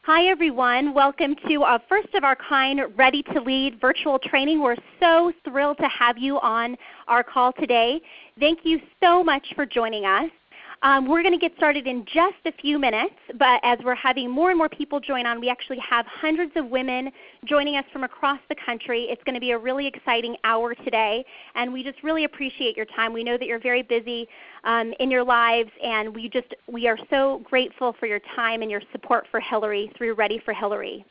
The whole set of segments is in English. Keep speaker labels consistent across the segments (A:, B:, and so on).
A: Hi everyone, welcome to our first of our kind Ready to Lead virtual training. We're so thrilled to have you on our call today. Thank you so much for joining us. We're going to get started in just a few minutes, but as we're having more and more people join on, we actually have hundreds of women joining us from across the country. It's going to be a really exciting hour today, and we just really appreciate your time. We know that you're very busy in your lives, and we are so grateful for your time and your support for Hillary through Ready for Hillary.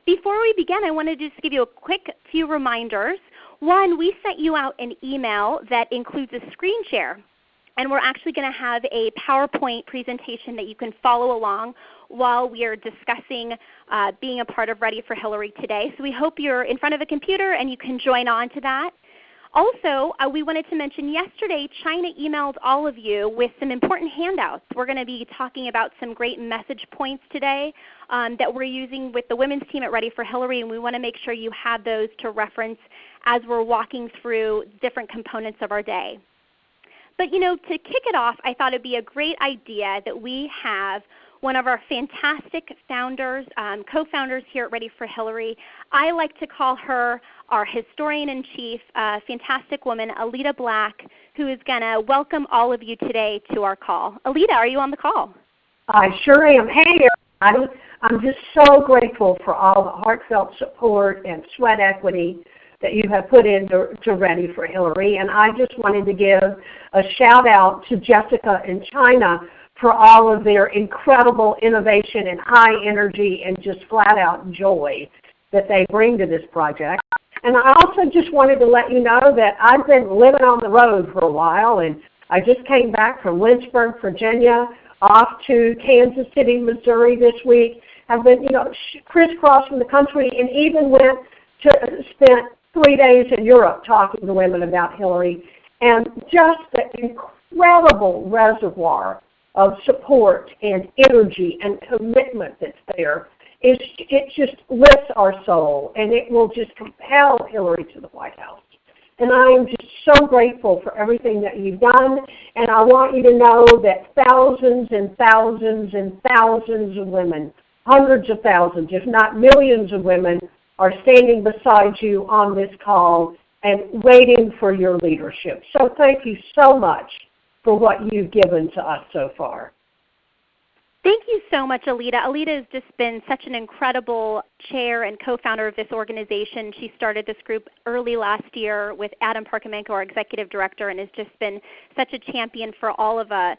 A: Before we begin, I wanted to just give you a quick few reminders. One, we sent you out an email that includes a screen share. And we're actually going to have a PowerPoint presentation that you can follow along while we are discussing being a part of Ready for Hillary today. So we hope you're in front of a computer and you can join on to that. Also, we wanted to mention yesterday China emailed all of you with some important handouts. We're going to be talking about some great message points today that we're using with the women's team at Ready for Hillary, and we want to make sure you have those to reference as we're walking through different components of our day. But to kick it off, I thought it would be a great idea that we have one of our fantastic founders, co-founders here at Ready for Hillary. I like to call her our historian-in-chief, fantastic woman, Alida Black, who is going to welcome all of you today to our call. Alida, are you on the call?
B: I sure am. Hey, everybody. I'm just so grateful for all the heartfelt support and sweat equity that you have put into Ready for Hillary. And I just wanted to give a shout out to Jessica in China for all of their incredible innovation and high energy and just flat out joy that they bring to this project. And I also just wanted to let you know that I've been living on the road for a while, and I just came back from Lynchburg, Virginia, off to Kansas City, Missouri this week. I've been, crisscrossing the country, and even spent 3 days in Europe talking to women about Hillary, and just the incredible reservoir of support and energy and commitment that's there. It just lifts our soul, and it will just compel Hillary to the White House. And I am just so grateful for everything that you've done, and I want you to know that thousands and thousands and thousands of women, hundreds of thousands, if not millions of women, are standing beside you on this call and waiting for your leadership. So thank you so much for what you've given to us so far.
A: Thank you so much, Alida. Alida has just been such an incredible chair and co-founder of this organization. She started this group early last year with Adam Parkhomenko, our executive director, and has just been such a champion for all of the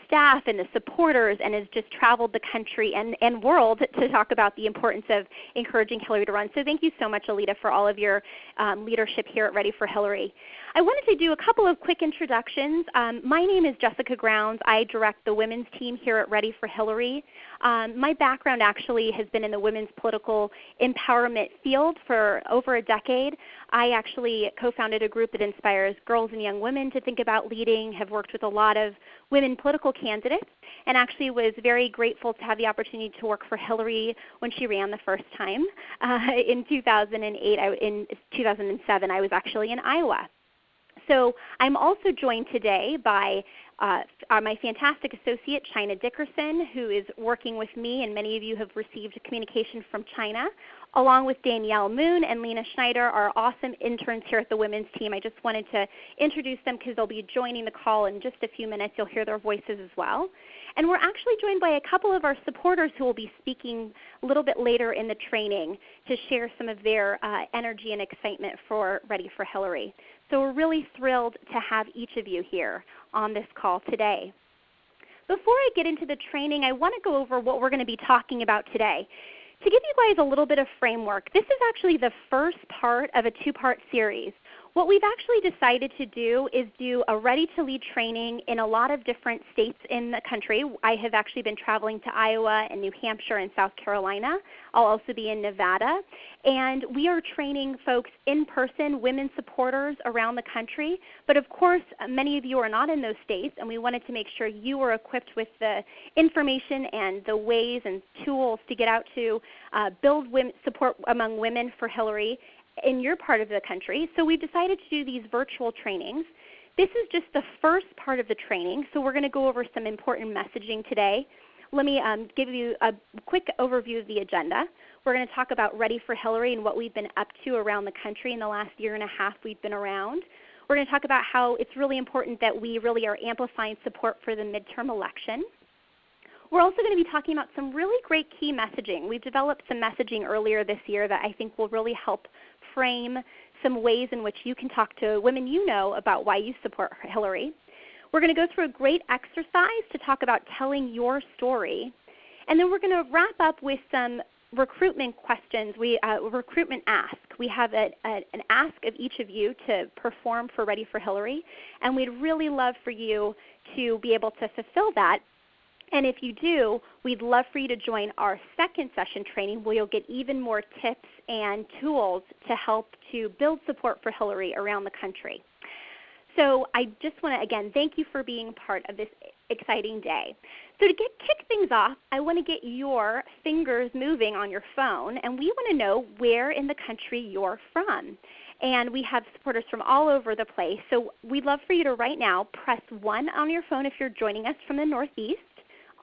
A: staff and the supporters, and has just traveled the country and world to talk about the importance of encouraging Hillary to run. So thank you so much, Alida, for all of your leadership here at Ready for Hillary. I wanted to do a couple of quick introductions. My name is Jessica Grounds. I direct the women's team here at Ready for Hillary. My background actually has been in the women's political empowerment field for over a decade. I actually co-founded a group that inspires girls and young women to think about leading, have worked with a lot of women political candidates, and actually was very grateful to have the opportunity to work for Hillary when she ran the first time. In 2008, in 2007, I was actually in Iowa. So I'm also joined today by my fantastic associate, China Dickerson, who is working with me, and many of you have received communication from China, along with Danielle Moon and Lena Schneider, our awesome interns here at the women's team. I just wanted to introduce them because they'll be joining the call in just a few minutes. You'll hear their voices as well. And we're actually joined by a couple of our supporters who will be speaking a little bit later in the training to share some of their energy and excitement for Ready for Hillary. So we're really thrilled to have each of you here on this call today. Before I get into the training, I want to go over what we're going to be talking about today. To give you guys a little bit of framework, this is actually the first part of a two-part series. What we've actually decided to do is do a Ready to Lead training in a lot of different states in the country. I have actually been traveling to Iowa and New Hampshire and South Carolina. I'll also be in Nevada. And we are training folks in person, women supporters around the country. But of course, many of you are not in those states, and we wanted to make sure you were equipped with the information and the ways and tools to get out to build support among women for Hillary in your part of the country. So we decided to do these virtual trainings. This is just the first part of the training, so we're going to go over some important messaging today. let me give you a quick overview of the agenda. We're going to talk about Ready for Hillary and what we've been up to around the country in the last year and a half we've been around. We're going to talk about how it's really important that we really are amplifying support for the midterm election. We're also going to be talking about some really great key messaging. We've developed some messaging earlier this year that I think will really help frame some ways in which you can talk to women you know about why you support Hillary. We're going to go through a great exercise to talk about telling your story. And then we're going to wrap up with some recruitment questions, recruitment ask. We have an ask of each of you to perform for Ready for Hillary, and we'd really love for you to be able to fulfill that. And if you do, we'd love for you to join our second session training where you'll get even more tips and tools to help to build support for Hillary around the country. So I just want to, again, thank you for being part of this exciting day. So to kick things off, I want to get your fingers moving on your phone, and we want to know where in the country you're from. And we have supporters from all over the place. So we'd love for you to right now press 1 on your phone if you're joining us from the Northeast.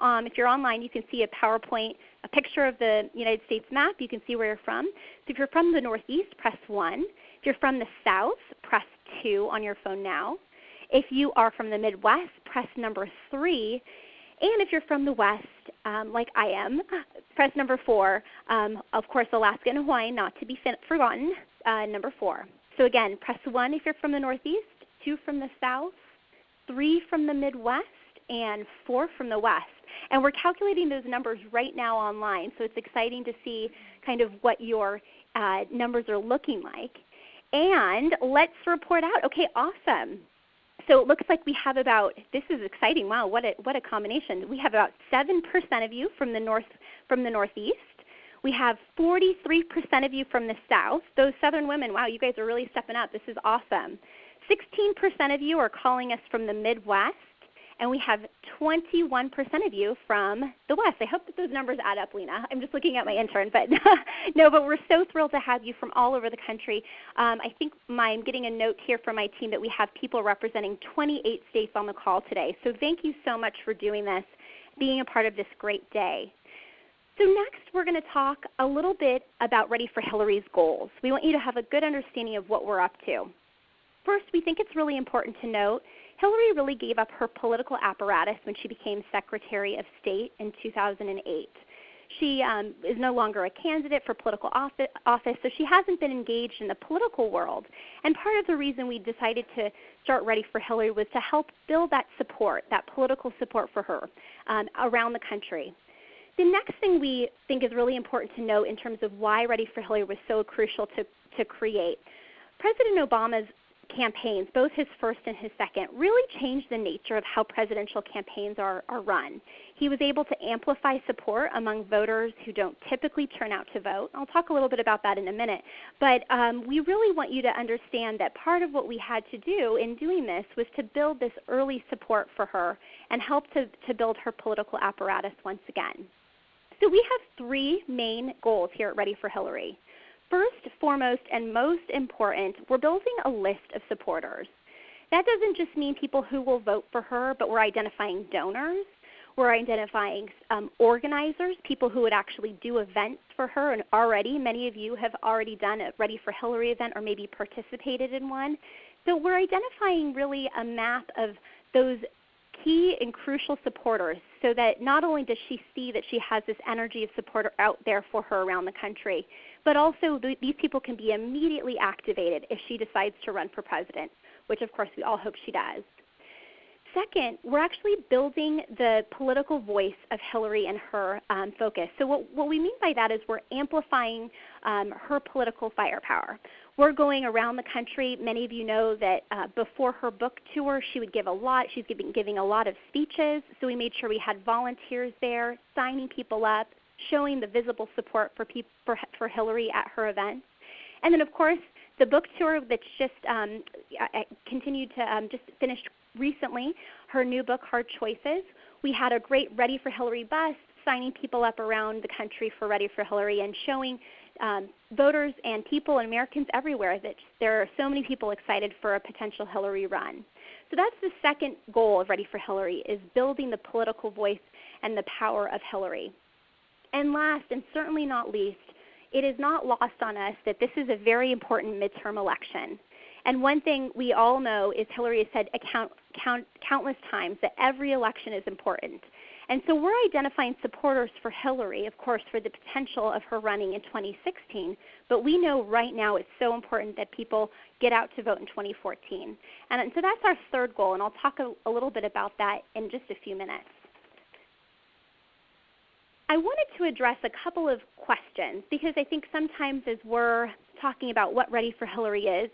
A: If you're online, you can see a PowerPoint, a picture of the United States map. You can see where you're from. So if you're from the Northeast, press 1. If you're from the South, press 2 on your phone now. If you are from the Midwest, press number 3. And if you're from the West, like I am, press number 4. Of course, Alaska and Hawaii, not to be forgotten, number 4. So again, press 1 if you're from the Northeast, 2 from the South, 3 from the Midwest, and 4 from the West. And we're calculating those numbers right now online, so it's exciting to see kind of what your numbers are looking like. And let's report out. Okay, awesome. So it looks like we have about, this is exciting, wow, what a combination. We have about 7% of you from the Northeast. We have 43% of you from the South. Those Southern women, wow, you guys are really stepping up. This is awesome. 16% of you are calling us from the Midwest. And we have 21% of you from the West. I hope that those numbers add up, Lena. I'm just looking at my intern. But no, but we're so thrilled to have you from all over the country. I think I'm getting a note here from my team that we have people representing 28 states on the call today. So thank you so much for doing this, being a part of this great day. So next we're going to talk a little bit about Ready for Hillary's goals. We want you to have a good understanding of what we're up to. First, we think it's really important to note Hillary really gave up her political apparatus when she became Secretary of State in 2008. She is no longer a candidate for political office, so she hasn't been engaged in the political world. And part of the reason we decided to start Ready for Hillary was to help build that support, that political support for her around the country. The next thing we think is really important to note in terms of why Ready for Hillary was so crucial to create, President Obama's campaigns, both his first and his second, really changed the nature of how presidential campaigns are run. He was able to amplify support among voters who don't typically turn out to vote. I'll talk a little bit about that in a minute. But we really want you to understand that part of what we had to do in doing this was to build this early support for her and help to build her political apparatus once again. So we have 3 main goals here at Ready for Hillary. First, foremost, and most important, we're building a list of supporters. That doesn't just mean people who will vote for her, but we're identifying donors. We're identifying organizers, people who would actually do events for her, and already many of you have already done a Ready for Hillary event or maybe participated in one. So we're identifying really a map of those key and crucial supporters so that not only does she see that she has this energy of support out there for her around the country, but also these people can be immediately activated if she decides to run for president, which of course we all hope she does. Second, we're actually building the political voice of Hillary and her focus. So what we mean by that is we're amplifying her political firepower. We're going around the country. Many of you know that before her book tour, she would give a lot. She's giving a lot of speeches. So we made sure we had volunteers there, signing people up, showing the visible support for Hillary at her events. And then, of course, the book tour that's just continued to just finished recently, her new book, Hard Choices. We had a great Ready for Hillary bus signing people up around the country for Ready for Hillary and showing voters and people and Americans everywhere that there are so many people excited for a potential Hillary run. So that's the second goal of Ready for Hillary, is building the political voice and the power of Hillary. And last, and certainly not least, it is not lost on us that this is a very important midterm election. And one thing we all know is Hillary has said countless times that every election is important. And so we're identifying supporters for Hillary, of course, for the potential of her running in 2016. But we know right now it's so important that people get out to vote in 2014. And so that's our third goal, and I'll talk a little bit about that in just a few minutes. I wanted to address a couple of questions because I think sometimes as we're talking about what Ready for Hillary is,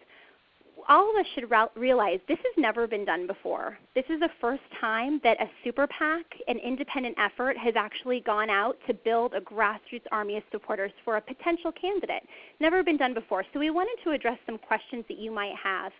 A: all of us should realize this has never been done before. This is the first time that a super PAC, an independent effort, has actually gone out to build a grassroots army of supporters for a potential candidate. Never been done before. So we wanted to address some questions that you might have.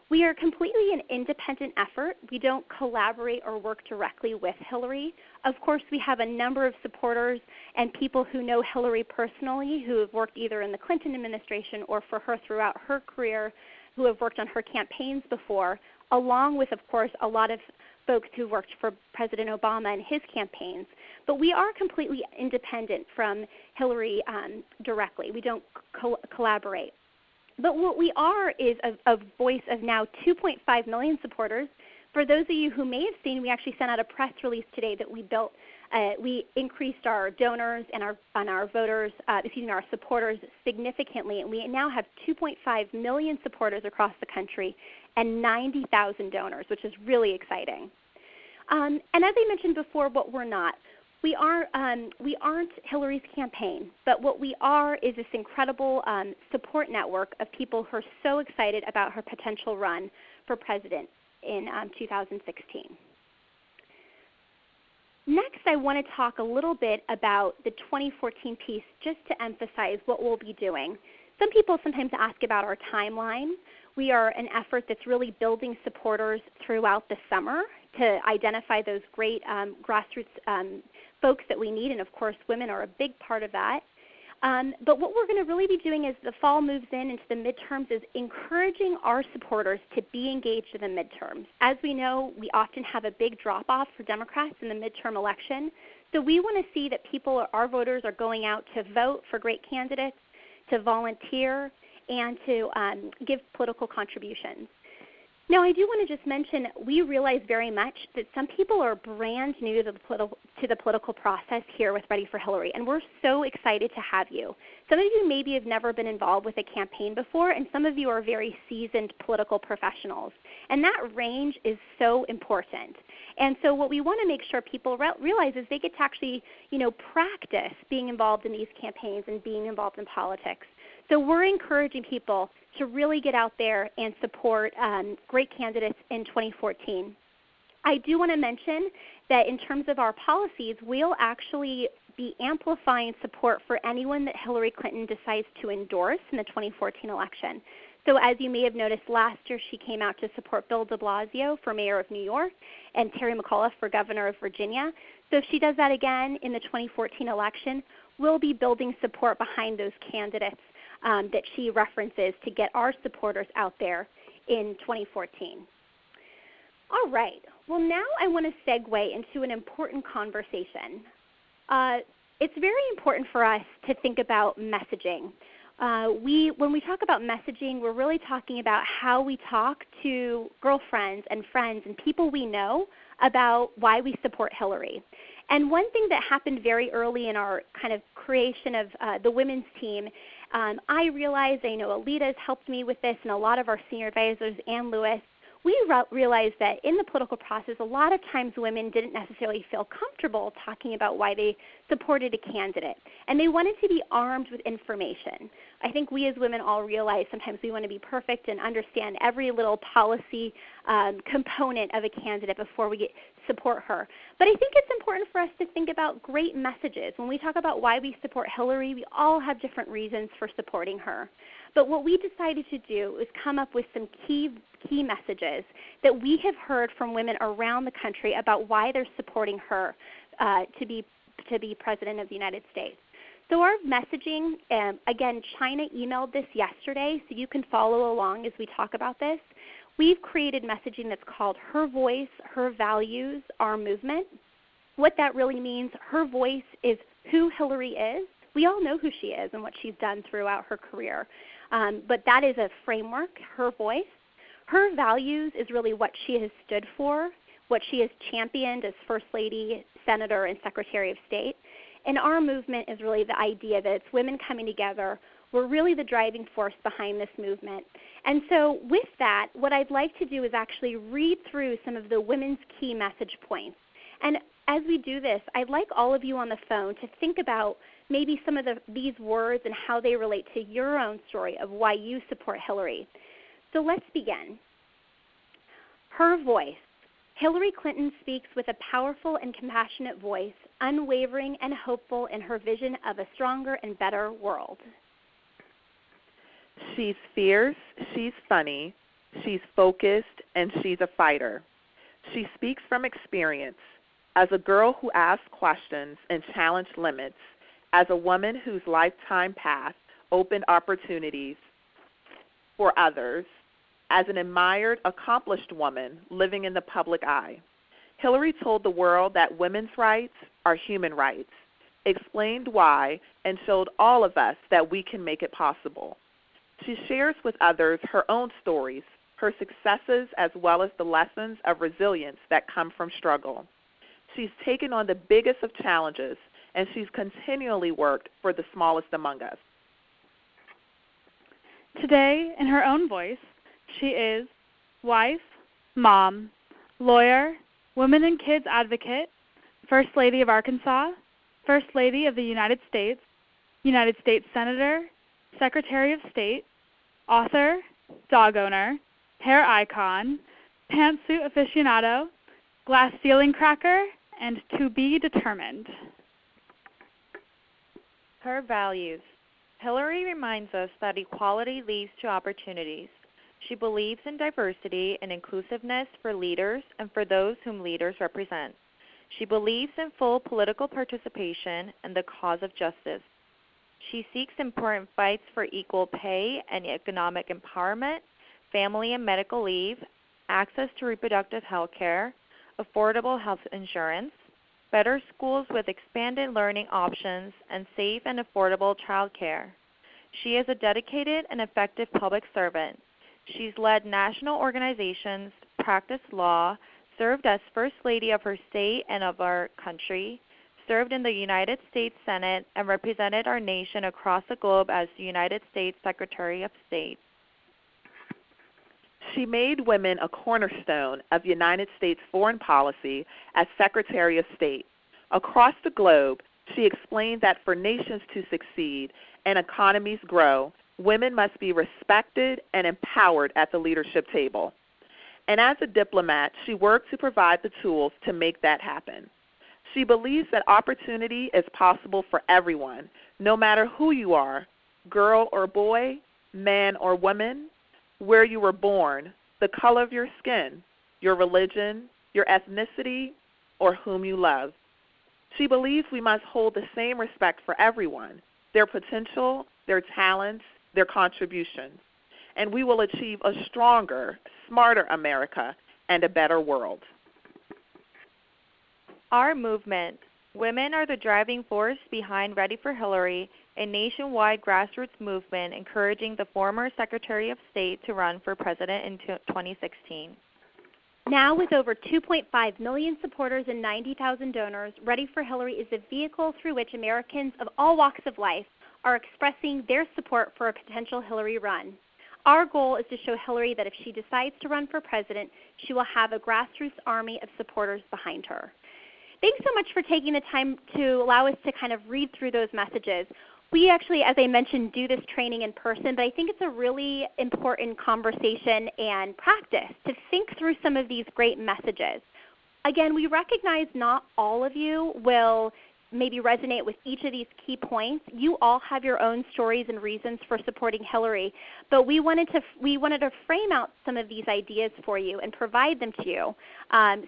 A: We are completely an independent effort. We don't collaborate or work directly with Hillary. Of course, we have a number of supporters and people who know Hillary personally who have worked either in the Clinton administration or for her throughout her career, who have worked on her campaigns before, along with, of course, a lot of folks who worked for President Obama and his campaigns. But we are completely independent from Hillary directly. We don't collaborate. But what we are is a voice of now 2.5 million supporters. For those of you who may have seen, we actually sent out a press release today that we increased our donors and our supporters significantly, and we now have 2.5 million supporters across the country and 90,000 donors, which is really exciting. And as I mentioned before, what we're not. We aren't Hillary's campaign, but what we are is this incredible support network of people who are so excited about her potential run for president in 2016. Next, I want to talk a little bit about the 2014 piece just to emphasize what we'll be doing. Some people sometimes ask about our timeline. We are an effort that's really building supporters throughout the summer to identify those great grassroots folks that we need, and of course women are a big part of that. But what we're going to really be doing as the fall moves into the midterms is encouraging our supporters to be engaged in the midterms. As we know, we often have a big drop-off for Democrats in the midterm election. So we want to see that people, our voters, are going out to vote for great candidates, to volunteer, and to give political contributions. Now, I do want to just mention we realize very much that some people are brand new to the political process here with Ready for Hillary, and we're so excited to have you. Some of you maybe have never been involved with a campaign before, and some of you are very seasoned political professionals. And that range is so important. And so what we want to make sure people realize is they get to actually, practice being involved in these campaigns and being involved in politics. So we're encouraging people to really get out there and support great candidates in 2014. I do want to mention that in terms of our policies, we'll actually be amplifying support for anyone that Hillary Clinton decides to endorse in the 2014 election. So as you may have noticed, last year she came out to support Bill de Blasio for mayor of New York and Terry McAuliffe for governor of Virginia. So if she does that again in the 2014 election, we'll be building support behind those candidates that she references to get our supporters out there in 2014. All right. Well, now I want to segue into an important conversation. It's very important for us to think about messaging. When we talk about messaging, we're really talking about how we talk to girlfriends and friends and people we know about why we support Hillary. And one thing that happened very early in our kind of creation of the women's team, I realized, I know Alita has helped me with this, and a lot of our senior advisors, Ann Lewis, we realized that in the political process, a lot of times women didn't necessarily feel comfortable talking about why they supported a candidate, and they wanted to be armed with information. I think we as women all realize sometimes we want to be perfect and understand every little policy component of a candidate before we support her. But I think it's important for us to think about great messages. When we talk about why we support Hillary, we all have different reasons for supporting her. But what we decided to do is come up with some key messages that we have heard from women around the country about why they're supporting her to be President of the United States. So our messaging, again, China emailed this yesterday, so you can follow along as we talk about this. We've created messaging that's called Her Voice, Her Values, Our Movement. what that really means. Her voice is who Hillary is. We all know who she is and what she's done throughout her career, but that is a framework, her voice. Her values is really what she has stood for, what she has championed as First Lady, Senator, and Secretary of State. And our movement is really the idea that it's women coming together. We're really the driving force behind this movement. And so with that, what I'd like to do is actually read through some of the women's key message points. And as we do this, I'd like all of you on the phone to think about maybe some of these words and how they relate to your own story of why you support Hillary. So let's begin. Her voice. Hillary Clinton speaks with a powerful and compassionate voice, unwavering and hopeful in her vision of a stronger and better world.
C: She's fierce, she's funny, she's focused, and she's a fighter. She speaks from experience. As a girl who asked questions and challenged limits, as a woman whose lifetime path opened opportunities for others, as an admired, accomplished woman living in the public eye. Hillary told the world that women's rights are human rights, explained why, and showed all of us that we can make it possible. She shares with others her own stories, her successes, as well as the lessons of resilience that come from struggle. She's taken on the biggest of challenges, and she's continually worked for the smallest among us.
D: Today, in her own voice, she is wife, mom, lawyer, women and kids advocate, First Lady of Arkansas, First Lady of the United States Senator, Secretary of State, author, dog owner, hair icon, pantsuit aficionado, glass ceiling cracker, and to be determined.
E: Her values. Hillary reminds us that equality leads to opportunities. She believes in diversity and inclusiveness for leaders and for those whom leaders represent. She believes in full political participation and the cause of justice. She seeks important fights for equal pay and economic empowerment, family and medical leave, access to reproductive health care, affordable health insurance, better schools with expanded learning options, and safe and affordable child care. She is a dedicated and effective public servant. She's led national organizations, practiced law, served as First Lady of her state and of our country, served in the United States Senate, and represented our nation across the globe as the United States Secretary of State.
C: She made women a cornerstone of United States foreign policy as Secretary of State. Across the globe, she explained that for nations to succeed and economies grow, women must be respected and empowered at the leadership table. And as a diplomat, she worked to provide the tools to make that happen. She believes that opportunity is possible for everyone, no matter who you are, girl or boy, man or woman, where you were born, the color of your skin, your religion, your ethnicity, or whom you love. She believes we must hold the same respect for everyone, their potential, their talents, their contributions, and we will achieve a stronger, smarter America and a better world.
E: Our movement. Women are the driving force behind Ready for Hillary, a nationwide grassroots movement encouraging the former Secretary of State to run for president in 2016.
A: Now with over 2.5 million supporters and 90,000 donors, Ready for Hillary is a vehicle through which Americans of all walks of life are expressing their support for a potential Hillary run. Our goal is to show Hillary that if she decides to run for president, she will have a grassroots army of supporters behind her. Thanks so much for taking the time to allow us to kind of read through those messages. We actually, as I mentioned, do this training in person, but I think it's a really important conversation and practice to think through some of these great messages. Again, we recognize not all of you will maybe resonate with each of these key points. You all have your own stories and reasons for supporting Hillary, but we wanted to frame out some of these ideas for you and provide them to you.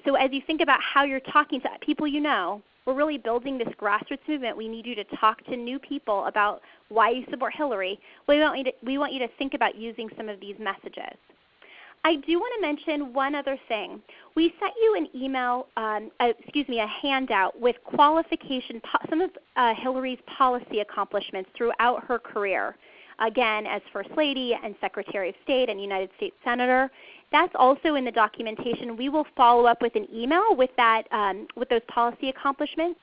A: So as you think about how you're talking to people you know, we're really building this grassroots movement. We need you to talk to new people about why you support Hillary. We want you to think about using some of these messages. I do want to mention one other thing. We sent you an email, a handout with some of Hillary's policy accomplishments throughout her career. Again, as First Lady and Secretary of State and United States Senator. That's also in the documentation. We will follow up with an email with that, with those policy accomplishments.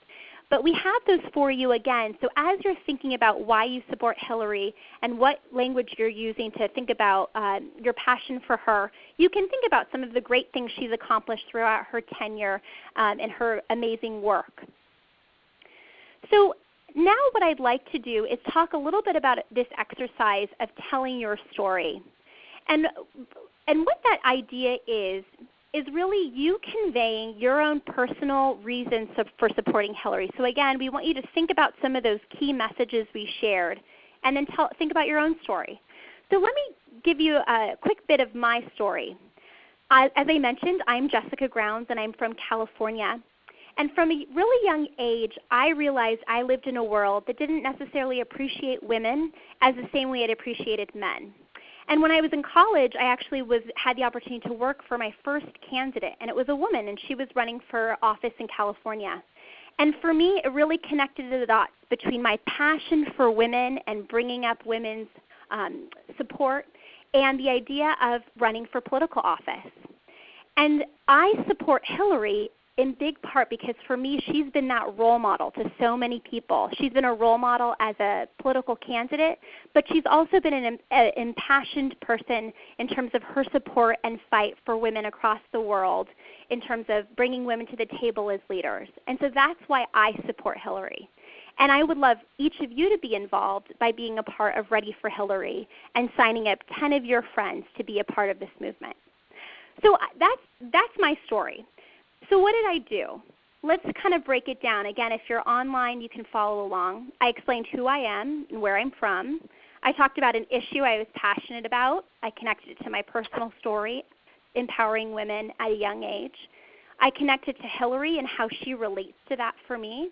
A: But we have those for you again. So as you're thinking about why you support Hillary and what language you're using to think about your passion for her, you can think about some of the great things she's accomplished throughout her tenure and her amazing work. So now what I'd like to do is talk a little bit about this exercise of telling your story. And what that idea is really you conveying your own personal reasons for supporting Hillary. So again, we want you to think about some of those key messages we shared and then think about your own story. So let me give you a quick bit of my story. As I mentioned, I'm Jessica Grounds and I'm from California. And from a really young age, I realized I lived in a world that didn't necessarily appreciate women as the same way it appreciated men. And when I was in college, I actually had the opportunity to work for my first candidate, and it was a woman, and she was running for office in California. And for me, it really connected the dots between my passion for women and bringing up women's support and the idea of running for political office. And I support Hillary in big part because for me, she's been that role model to so many people. She's been a role model as a political candidate, but she's also been an impassioned person in terms of her support and fight for women across the world in terms of bringing women to the table as leaders. And so that's why I support Hillary. And I would love each of you to be involved by being a part of Ready for Hillary and signing up 10 of your friends to be a part of this movement. So that's my story. So what did I do? Let's kind of break it down. Again, if you're online, you can follow along. I explained who I am and where I'm from. I talked about an issue I was passionate about. I connected it to my personal story, empowering women at a young age. I connected to Hillary and how she relates to that for me.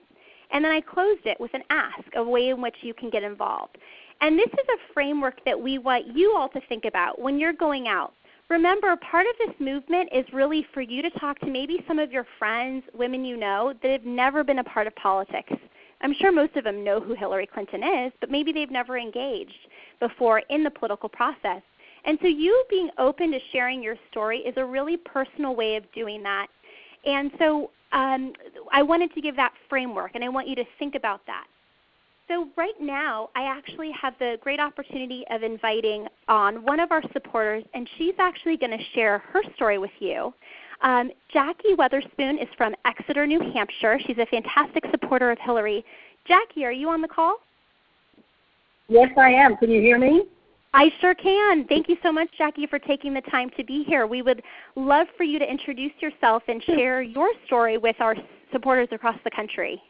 A: And then I closed it with an ask, a way in which you can get involved. And this is a framework that we want you all to think about when you're going out. Remember, part of this movement is really for you to talk to maybe some of your friends, women you know, that have never been a part of politics. I'm sure most of them know who Hillary Clinton is, but maybe they've never engaged before in the political process. And so you being open to sharing your story is a really personal way of doing that. And so I wanted to give that framework, and I want you to think about that. So right now, I actually have the great opportunity of inviting on one of our supporters, and she's actually going to share her story with you. Jackie Weatherspoon is from Exeter, New Hampshire. She's a fantastic supporter of Hillary. Jackie, are you on the call?
F: Yes, I am. Can you hear me?
A: I sure can. Thank you so much, Jackie, for taking the time to be here. We would love for you to introduce yourself and share your story with our supporters across the country.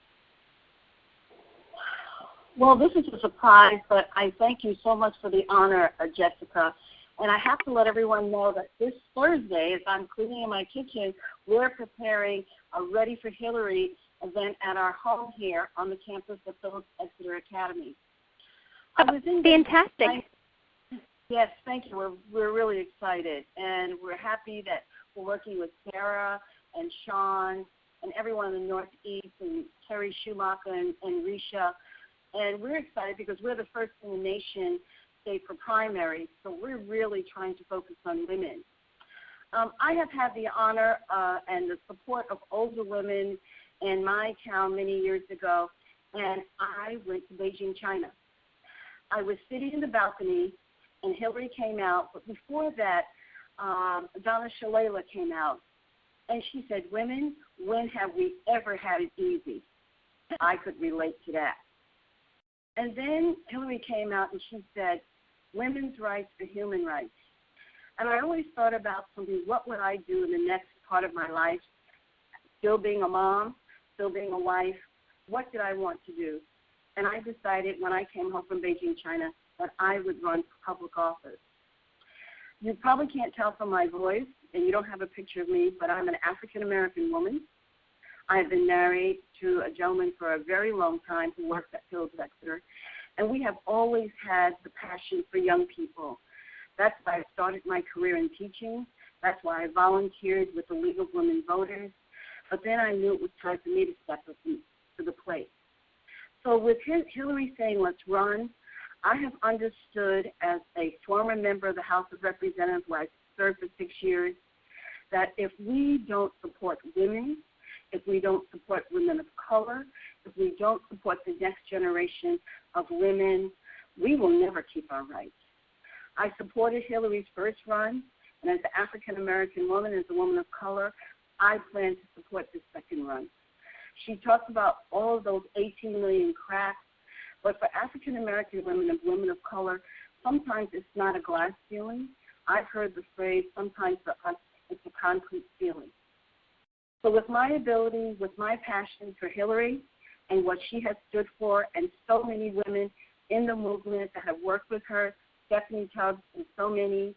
F: Well, this is a surprise, but I thank you so much for the honor, Jessica. And I have to let everyone know that this Thursday, as I'm cleaning in my kitchen, we're preparing a Ready for Hillary event at our home here on the campus of Phillips Exeter Academy.
A: Fantastic.
F: Yes, thank you. We're really excited, and we're happy that we're working with Sarah and Sean and everyone in the Northeast and Terry Schumacher and Risha. And we're excited because we're the first in the nation state for primaries, so we're really trying to focus on women. I have had the honor and the support of older women in my town many years ago, and I went to Beijing, China. I was sitting in the balcony, and Hillary came out, but before that, Donna Shalala came out, and she said, "Women, when have we ever had it easy?" I could relate to that. And then Hillary came out and she said, "Women's rights are human rights." And I always thought about something, what would I do in the next part of my life? Still being a mom, still being a wife, what did I want to do? And I decided when I came home from Beijing, China, that I would run for public office. You probably can't tell from my voice, and you don't have a picture of me, but I'm an African-American woman. I have been married to a gentleman for a very long time who works at Phillips Exeter, and we have always had the passion for young people, That's why I started my career in teaching. That's why I volunteered with the League of Women Voters. But then I knew it was time for me to step up to the plate. So with Hillary saying, let's run, I have understood as a former member of the House of Representatives where I served for 6 years, that if we don't support women, if we don't support women of color, if we don't support the next generation of women, we will never keep our rights. I supported Hillary's first run, and as an African-American woman, as a woman of color, I plan to support the second run. She talks about all of those 18 million cracks, but for African-American women and women of color, sometimes it's not a glass ceiling. I've heard the phrase, sometimes for us, it's a concrete ceiling. So with my ability, with my passion for Hillary and what she has stood for, and so many women in the movement that have worked with her, Stephanie Tubbs and so many,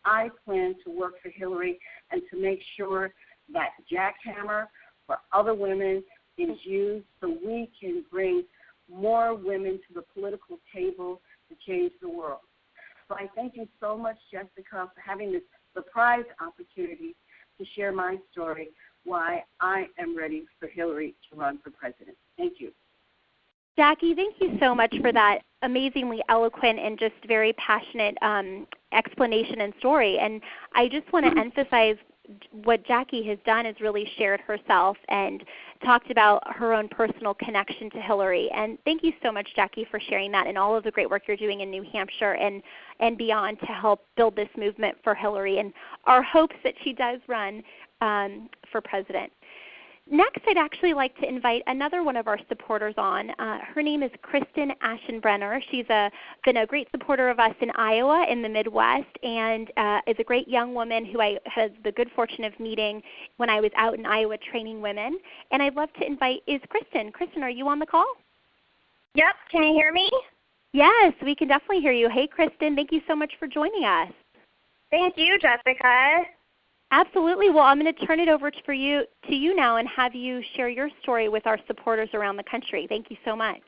F: I plan to work for Hillary and to make sure that jackhammer for other women is used so we can bring more women to the political table to change the world. So I thank you so much, Jessica, for having this surprise opportunity to share my story, why I am ready for Hillary to run for president. Thank you.
A: Jackie, thank you so much for that amazingly eloquent and just very passionate explanation and story. And I just want to emphasize what Jackie has done is really shared herself and talked about her own personal connection to Hillary. And thank you so much, Jackie, for sharing that and all of the great work you're doing in New Hampshire and beyond to help build this movement for Hillary and our hopes that she does run for president. Next, I'd actually like to invite another one of our supporters on. Her name is Kristen Aschenbrenner. She's been a great supporter of us in Iowa in the Midwest and is a great young woman who I had the good fortune of meeting when I was out in Iowa training women. And I'd love to invite Kristen. Kristen, are you on the call?
G: Yep. Can you hear me?
A: Yes, we can definitely hear you. Hey, Kristen. Thank you so much for joining us.
G: Thank you, Jessica.
A: Absolutely. Well, I'm going to turn it over to you now and have you share your story with our supporters around the country. Thank you so much.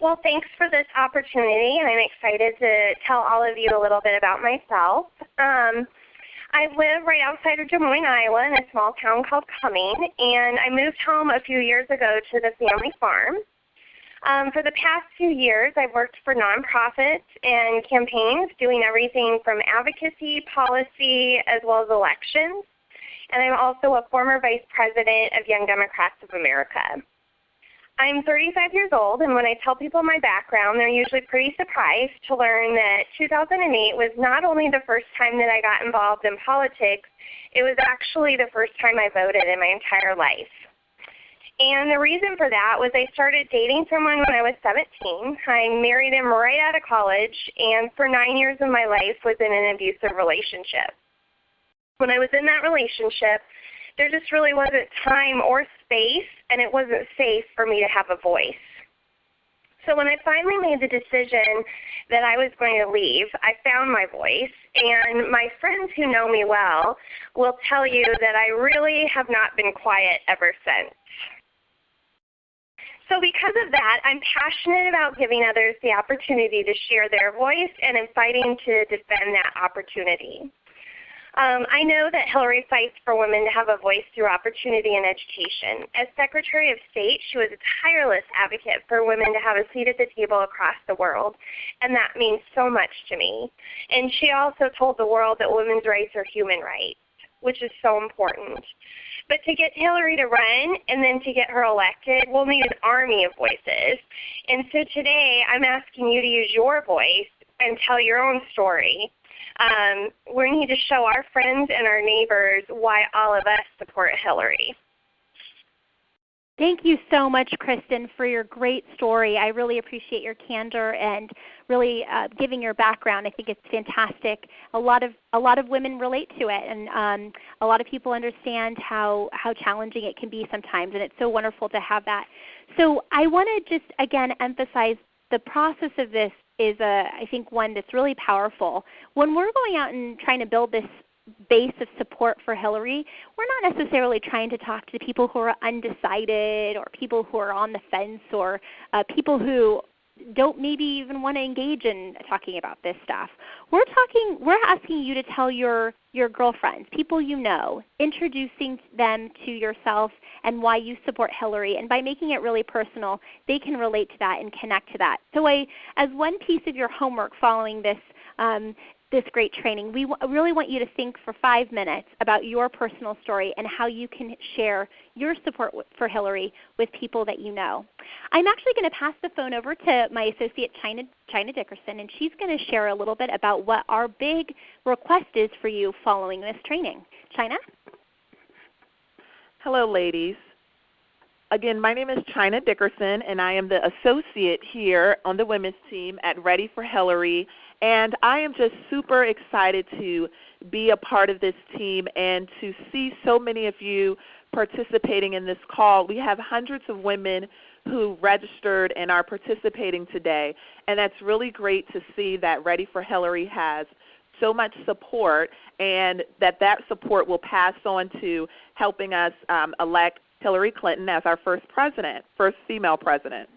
G: Well, thanks for this opportunity, and I'm excited to tell all of you a little bit about myself. I live right outside of Des Moines, Iowa, in a small town called Cumming, and I moved home a few years ago to the family farm. For the past few years, I've worked for nonprofits and campaigns doing everything from advocacy, policy, as well as elections. And I'm also a former vice president of Young Democrats of America. I'm 35 years old, and when I tell people my background, they're usually pretty surprised to learn that 2008 was not only the first time that I got involved in politics, it was actually the first time I voted in my entire life. And the reason for that was I started dating someone when I was 17. I married him right out of college, and for 9 years of my life was in an abusive relationship. When I was in that relationship, there just really wasn't time or space, and it wasn't safe for me to have a voice. So when I finally made the decision that I was going to leave, I found my voice, and my friends who know me well will tell you that I really have not been quiet ever since. So because of that, I'm passionate about giving others the opportunity to share their voice, and I'm fighting to defend that opportunity. I know that Hillary fights for women to have a voice through opportunity and education. As Secretary of State, she was a tireless advocate for women to have a seat at the table across the world, and that means so much to me. And she also told the world that women's rights are human rights, which is so important. But to get Hillary to run and then to get her elected, we'll need an army of voices. And so today I'm asking you to use your voice and tell your own story. We need to show our friends and our neighbors why all of us support Hillary.
A: Thank you so much, Kristen, for your great story. I really appreciate your candor and really giving your background. I think it's fantastic. A lot of women relate to it, and a lot of people understand how challenging it can be sometimes, and it's so wonderful to have that. So I want to just, again, emphasize the process of this is, I think, one that's really powerful. When we're going out and trying to build this base of support for Hillary, we're not necessarily trying to talk to people who are undecided or people who are on the fence or people who don't maybe even want to engage in talking about this stuff. We're asking you to tell your girlfriends, people you know, introducing them to yourself and why you support Hillary. And by making it really personal, they can relate to that and connect to that. So as one piece of your homework following this this great training, we really want you to think for 5 minutes about your personal story and how you can share your support for Hillary with people that you know. I'm actually going to pass the phone over to my associate, China Dickerson, and she's going to share a little bit about what our big request is for you following this training. China?
C: Hello, ladies. Again, my name is China Dickerson, and I am the associate here on the women's team at Ready for Hillary. And I am just super excited to be a part of this team and to see so many of you participating in this call. We have hundreds of women who registered and are participating today, and that's really great to see that Ready for Hillary has so much support, and that support will pass on to helping us elect Hillary Clinton as our first female president.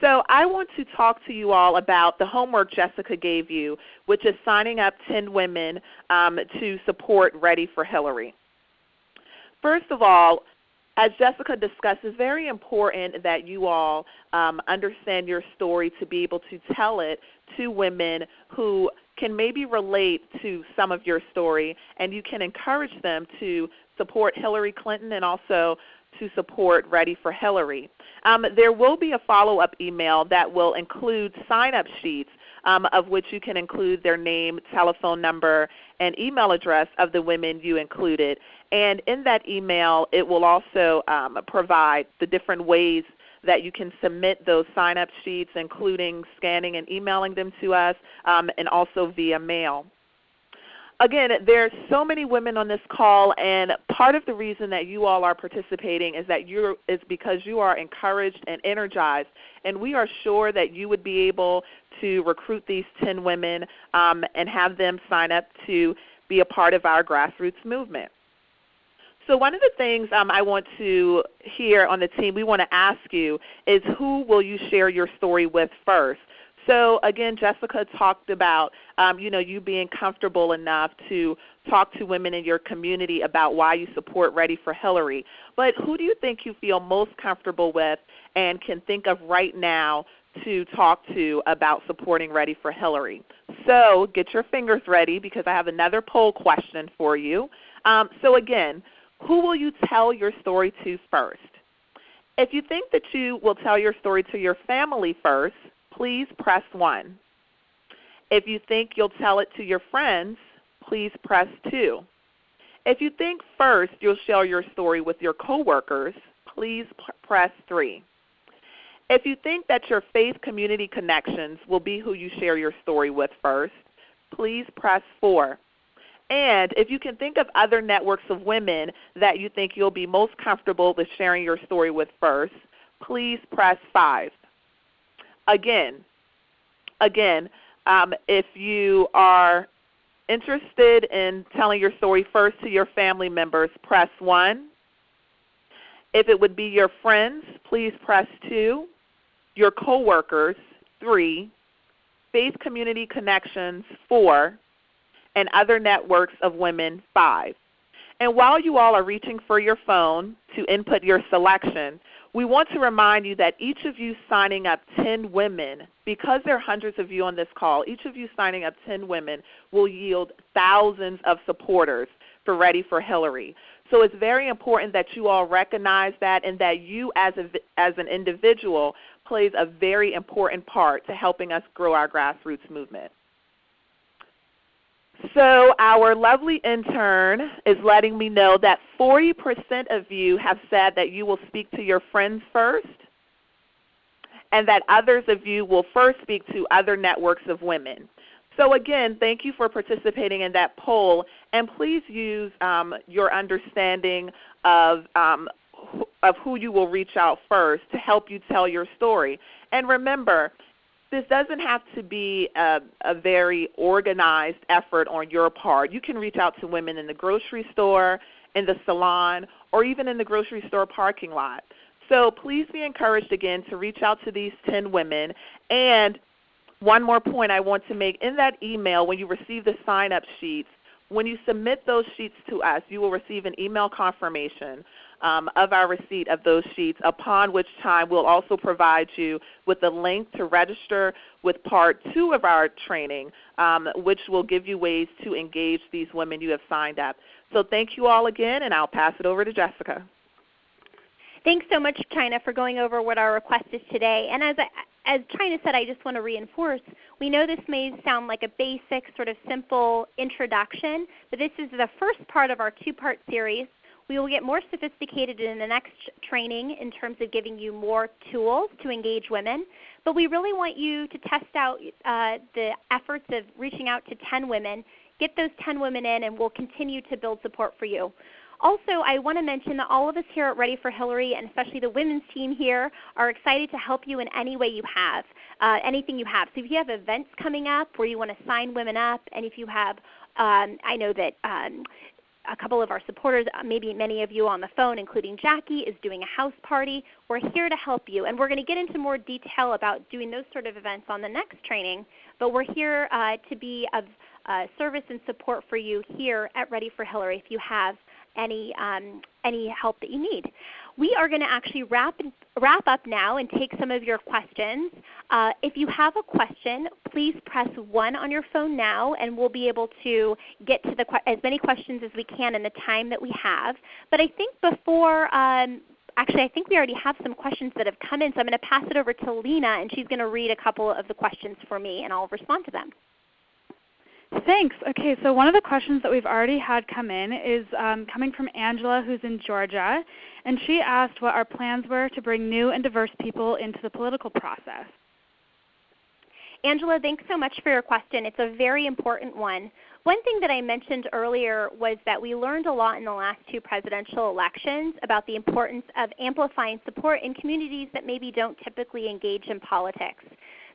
C: So I want to talk to you all about the homework Jessica gave you, which is signing up 10 women to support Ready for Hillary. First of all, as Jessica discussed, it's very important that you all understand your story to be able to tell it to women who can maybe relate to some of your story, and you can encourage them to support Hillary Clinton and also to support Ready for Hillary. There will be a follow-up email that will include sign-up sheets of which you can include their name, telephone number, and email address of the women you included. And in that email, it will also provide the different ways that you can submit those sign-up sheets, including scanning and emailing them to us, and also via mail. Again, there's so many women on this call, and part of the reason that you all are participating is because you are encouraged and energized, and we are sure that you would be able to recruit these 10 women and have them sign up to be a part of our grassroots movement. So one of the things I want to hear on the team, we want to ask you is, who will you share your story with first? So again, Jessica talked about you being comfortable enough to talk to women in your community about why you support Ready for Hillary. But who do you think you feel most comfortable with and can think of right now to talk to about supporting Ready for Hillary? So get your fingers ready, because I have another poll question for you. So again, who will you tell your story to first? If you think that you will tell your story to your family first, please press 1. If you think you'll tell it to your friends, please press 2. If you think first you'll share your story with your coworkers, please press 3. If you think that your faith community connections will be who you share your story with first, please press 4. And if you can think of other networks of women that you think you'll be most comfortable with sharing your story with first, please press 5. Again, if you are interested in telling your story first to your family members, press 1. If it would be your friends, please press 2. Your coworkers, 3. Faith community connections, 4. And other networks of women, 5. And while you all are reaching for your phone to input your selection, we want to remind you that each of you signing up 10 women, because there are hundreds of you on this call, each of you signing up 10 women will yield thousands of supporters for Ready for Hillary. So it's very important that you all recognize that, and that you as an individual plays a very important part to helping us grow our grassroots movement. So our lovely intern is letting me know that 40% of you have said that you will speak to your friends first, and that others of you will first speak to other networks of women. So again, thank you for participating in that poll, and please use your understanding of who you will reach out first to help you tell your story. And remember, this doesn't have to be a very organized effort on your part. You can reach out to women in the grocery store, in the salon, or even in the grocery store parking lot. So please be encouraged again to reach out to these 10 women. And one more point I want to make, in that email when you receive the sign-up sheets, when you submit those sheets to us, you will receive an email confirmation of our receipt of those sheets, upon which time we'll also provide you with a link to register with Part 2 of our training, which will give you ways to engage these women you have signed up. So thank you all again, and I'll pass it over to Jessica.
A: Thanks so much, China, for going over what our request is today. And as China said, I just want to reinforce, we know this may sound like a basic, sort of simple introduction, but this is the first part of our two-part series. We will get more sophisticated in the next training in terms of giving you more tools to engage women. But we really want you to test out the efforts of reaching out to 10 women, get those 10 women in, and we'll continue to build support for you. Also, I want to mention that all of us here at Ready for Hillary, and especially the women's team here, are excited to help you in any way you have, anything you have. So if you have events coming up where you want to sign women up, and if you have, I know that a couple of our supporters, maybe many of you on the phone, including Jackie, is doing a house party. We're here to help you. And we're going to get into more detail about doing those sort of events on the next training. But we're here to be of service and support for you here at Ready for Hillary if you have any help that you need. We are going to actually wrap up now and take some of your questions. If you have a question, please press 1 on your phone now, and we'll be able to get to as many questions as we can in the time that we have. But I think before, actually I think we already have some questions that have come in, so I'm going to pass it over to Lena, and she's going to read a couple of the questions for me, and I'll respond to them.
D: Thanks. Okay, so one of the questions that we've already had come in is coming from Angela, who's in Georgia, and she asked what our plans were to bring new and diverse people into the political process.
A: Angela, thanks so much for your question. It's a very important one. One thing that I mentioned earlier was that we learned a lot in the last 2 presidential elections about the importance of amplifying support in communities that maybe don't typically engage in politics.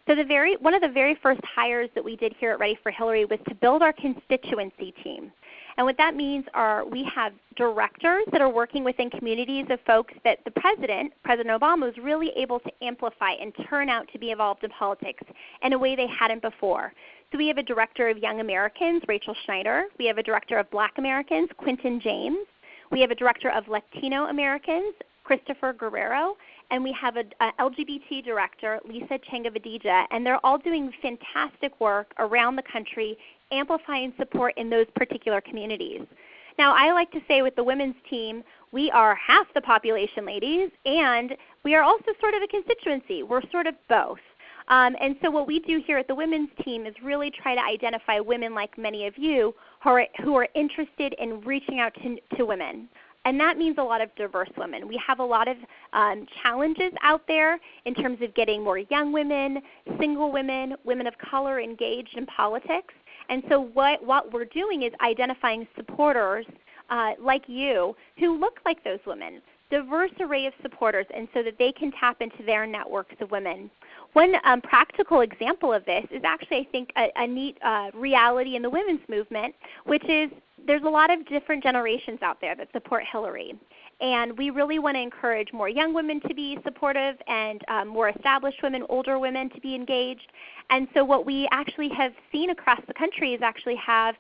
A: So one of the very first hires that we did here at Ready for Hillary was to build our constituency team. And what that means are we have directors that are working within communities of folks that the President Obama, was really able to amplify and turn out to be involved in politics in a way they hadn't before. So we have a director of Young Americans, Rachel Schneider. We have a director of Black Americans, Quentin James. We have a director of Latino Americans, Christopher Guerrero. And we have an LGBT director, Lisa Changavadija, and they're all doing fantastic work around the country, amplifying support in those particular communities. Now, I like to say with the women's team, we are half the population, ladies, and we are also sort of a constituency. We're sort of both. And so what we do here at the women's team is really try to identify women like many of you who are interested in reaching out to women. And that means a lot of diverse women. We have a lot of challenges out there in terms of getting more young women, single women, women of color engaged in politics. And so what we're doing is identifying supporters like you who look like those women, diverse array of supporters, and so that they can tap into their networks of women. One practical example of this is actually, I think, a neat reality in the women's movement, which is there's a lot of different generations out there that support Hillary. And we really want to encourage more young women to be supportive and more established women, older women to be engaged. And so what we actually have seen across the country is actually have